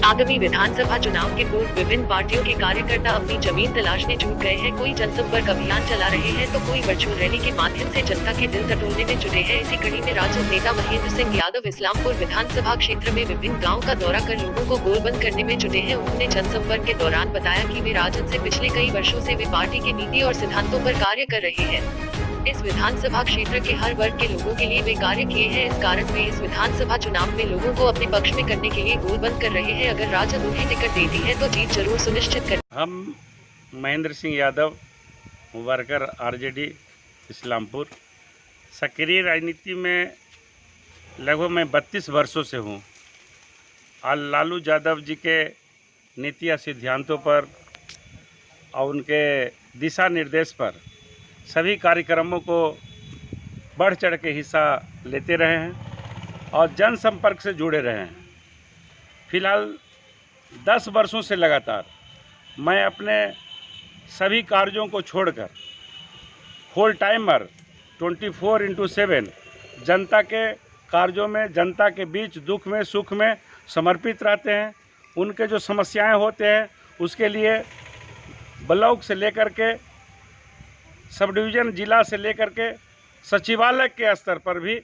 आगामी विधानसभा चुनाव के पूर्व विभिन्न पार्टियों के कार्यकर्ता अपनी जमीन तलाशने जुट गए हैं। कोई जनसंपर्क अभियान चला रहे हैं तो कोई वर्चुअल रैली के माध्यम से जनता के दिल टटोलने में जुटे हैं। इसी कड़ी में राजद नेता महेंद्र सिंह यादव इस्लामपुर विधानसभा क्षेत्र में विभिन्न गाँव का दौरा कर लोगों को गोलबंद करने में जुटे हैं। उन्होंने जनसंपर्क के दौरान बताया कि वे राजद से पिछले कई वर्षों से वे पार्टी की नीति और सिद्धांतों पर कार्य कर रहे हैं। इस विधानसभा क्षेत्र के हर वर्ग के लोगों के लिए वे कार्य किए हैं। इस कारण वे इस विधानसभा चुनाव में लोगों को अपने पक्ष में करने के लिए गोलबंद कर रहे हैं। अगर राजद उन्हें टिकट देती है तो जीत जरूर सुनिश्चित कर। हम महेंद्र सिंह यादव वर्कर आरजेडी इस्लामपुर सक्रिय राजनीति में लगभग मैं 32 वर्षों से हूँ। लालू यादव जी के नीति या सिद्धांतों पर और उनके दिशा निर्देश पर सभी कार्यक्रमों को बढ़ चढ़ के हिस्सा लेते रहे हैं और जनसंपर्क से जुड़े रहे हैं। फिलहाल 10 वर्षों से लगातार मैं अपने सभी कार्यों को छोड़कर फुल टाइमर 24/7 जनता के कार्यों में, जनता के बीच दुख में सुख में समर्पित रहते हैं। उनके जो समस्याएं होते हैं उसके लिए ब्लॉक से लेकर के सब डिवीज़न, जिला से लेकर के सचिवालय के स्तर पर भी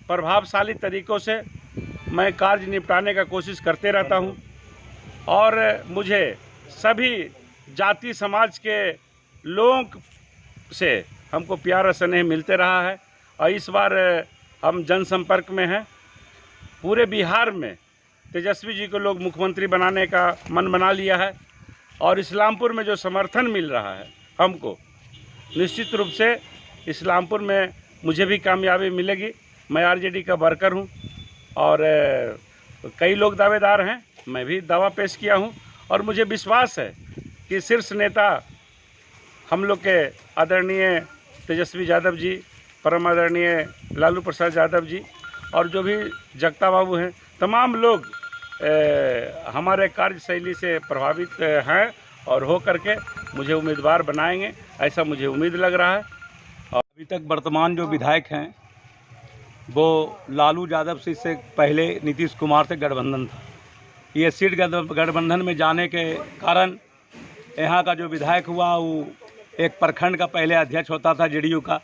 प्रभावशाली तरीक़ों से मैं कार्य निपटाने का कोशिश करते रहता हूं। और मुझे सभी जाति समाज के लोगों से हमको प्यार और स्नेह मिलते रहा है और इस बार हम जनसंपर्क में हैं। पूरे बिहार में तेजस्वी जी को लोग मुख्यमंत्री बनाने का मन बना लिया है और इस्लामपुर में जो समर्थन मिल रहा है हमको, निश्चित रूप से इस्लामपुर में मुझे भी कामयाबी मिलेगी। मैं आरजेडी का वर्कर हूं और कई लोग दावेदार हैं, मैं भी दावा पेश किया हूं और मुझे विश्वास है कि शीर्ष नेता हम लोग के आदरणीय तेजस्वी यादव जी, परम आदरणीय लालू प्रसाद यादव जी और जो भी जगता बाबू हैं, तमाम लोग हमारे कार्यशैली से प्रभावित हैं और हो करके मुझे उम्मीदवार बनाएंगे, ऐसा मुझे उम्मीद लग रहा है। और अभी तक वर्तमान जो विधायक हैं वो लालू यादव से इससे पहले नीतीश कुमार से गठबंधन था। ये सीट गठबंधन में जाने के कारण यहाँ का जो विधायक हुआ वो एक प्रखंड का पहले अध्यक्ष होता था जेडीयू का,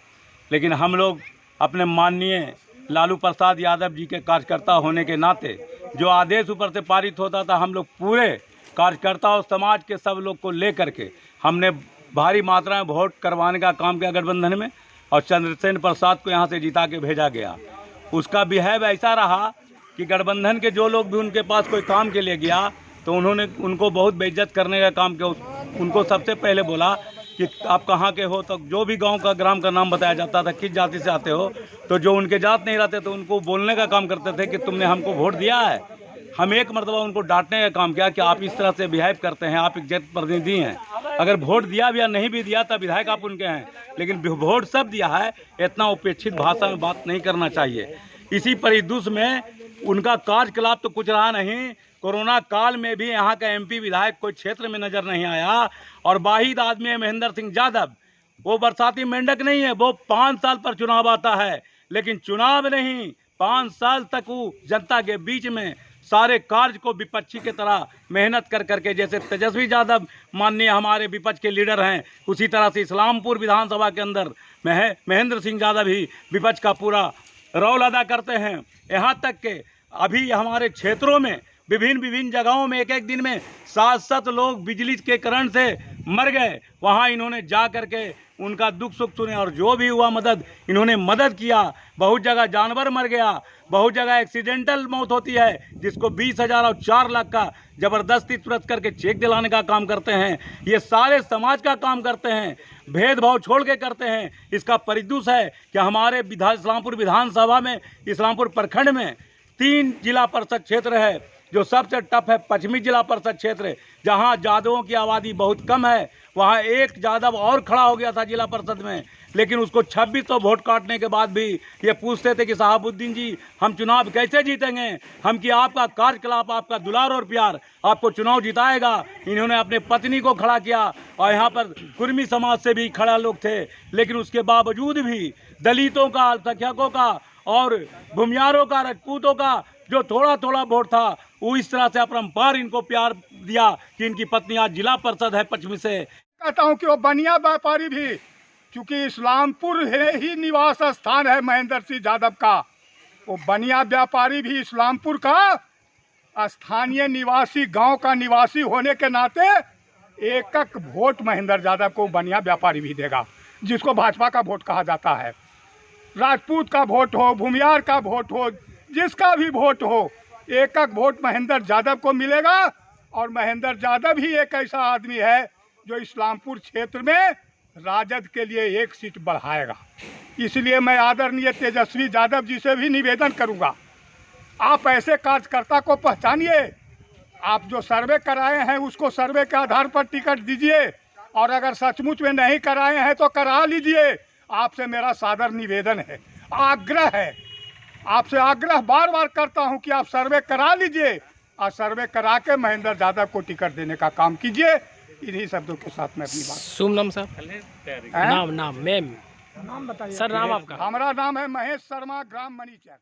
लेकिन हम लोग अपने माननीय लालू प्रसाद यादव जी के कार्यकर्ता होने के नाते जो आदेश ऊपर से पारित होता था, हम लोग पूरे कार्यकर्ता और समाज के सब लोग को लेकर के हमने भारी मात्रा में वोट करवाने का काम किया गठबंधन में और चंद्रसेन प्रसाद को यहाँ से जिता के भेजा गया। उसका बिहेव ऐसा रहा कि गठबंधन के जो लोग भी उनके पास कोई काम के लिए गया तो उन्होंने उनको बहुत बेइज्जत करने का काम किया। उनको सबसे पहले बोला कि आप कहाँ के हो, तो जो भी गांव का ग्राम का नाम बताया जाता था, किस जाति से आते हो, तो जो उनके जात नहीं रहते तो उनको बोलने का काम करते थे कि तुमने हमको वोट दिया है। हम एक मरतबा उनको डांटने का काम किया कि आप इस तरह से बिहेव करते हैं, आप एक जनप्रतिनिधि हैं, अगर वोट दिया भी या नहीं भी दिया तब विधायक आप उनके हैं, लेकिन वोट सब दिया है, इतना उपेक्षित भाषा में बात नहीं करना चाहिए। इसी परिदृश्य में उनका कार्यकलाप तो कुछ रहा नहीं। कोरोना काल में भी यहाँ का एमपी विधायक कोई क्षेत्र में नजर नहीं आया और वाहिद आदमी है महेंद्र सिंह यादव, वो बरसाती मेंढक नहीं है। वो 5 साल पर चुनाव आता है, लेकिन चुनाव नहीं, 5 साल तक वो जनता के बीच में सारे कार्य को विपक्षी की तरह मेहनत कर करके, जैसे तेजस्वी यादव माननीय हमारे विपक्ष के लीडर हैं, उसी तरह से इस्लामपुर विधानसभा के अंदर महेंद्र सिंह यादव ही विपक्ष का पूरा रोल अदा करते हैं। यहाँ तक के अभी हमारे क्षेत्रों में विभिन्न जगहों में एक दिन में 7 लोग बिजली के करंट से मर गए। वहाँ इन्होंने जा करके उनका दुख सुख सुने और जो भी हुआ मदद इन्होंने मदद किया। बहुत जगह जानवर मर गया, बहुत जगह एक्सीडेंटल मौत होती है जिसको 20,000 और 4 लाख का ज़बरदस्ती तुरंत करके चेक दिलाने का काम करते हैं। ये सारे समाज का काम करते हैं, भेदभाव छोड़ के करते हैं। इसका परिदृश्य है कि हमारे इस्लामपुर विधानसभा में, इस्लामपुर प्रखंड में 3 जिला परिषद क्षेत्र है। जो सबसे टफ है पश्चिमी जिला परिषद क्षेत्र, जहां यादवों की आबादी बहुत कम है। वहां एक यादव और खड़ा हो गया था जिला परिषद में, लेकिन उसको 2600 वोट काटने के बाद भी ये पूछते थे कि साहबुद्दीन जी हम चुनाव कैसे जीतेंगे, हम कि आपका कार्यकलाप, आपका दुलार और प्यार आपको चुनाव जिताएगा। इन्होंने अपने पत्नी को खड़ा किया और यहाँ पर कुर्मी समाज से भी खड़ा लोग थे, लेकिन उसके बावजूद भी दलितों का, अल्पसंख्यकों का और भूमियारों का, राजपूतों का जो थोड़ा थोड़ा वोट था वो इस तरह से अपरंपार इनको प्यार दिया कि इनकी पत्नी आज जिला परिषद है पश्चिमी से। कहता हूँ कि वो बनिया व्यापारी भी, क्योंकि इस्लामपुर ही निवास स्थान है महेंद्र सिंह यादव का, वो बनिया व्यापारी भी इस्लामपुर का स्थानीय निवासी, गांव का निवासी होने के नाते एक वोट महेंद्र यादव को बनिया व्यापारी भी देगा, जिसको भाजपा का वोट कहा जाता है। राजपूत का वोट हो, भूमियार का वोट हो, जिसका भी वोट हो, एक वोट महेंद्र यादव को मिलेगा। और महेंद्र यादव ही एक ऐसा आदमी है जो इस्लामपुर क्षेत्र में राजद के लिए एक सीट बढ़ाएगा। इसलिए मैं आदरणीय तेजस्वी यादव जी से भी निवेदन करूंगा, आप ऐसे कार्यकर्ता को पहचानिए, आप जो सर्वे कराए हैं उसको सर्वे के आधार पर टिकट दीजिए, और अगर सचमुच में नहीं कराए हैं तो करा लीजिए। आपसे मेरा सादर निवेदन है, आग्रह है, आपसे आग्रह बार बार करता हूं कि आप सर्वे करा लीजिए और सर्वे करा के महेंद्र यादव को टिकट देने का काम कीजिए। इन्हीं शब्दों के साथ मैं अपनी बात। शुभ नाम साहब, नाम मैम, नाम बताइए सर, नाम आपका? हमारा नाम है महेश शर्मा, ग्राम मनीचक।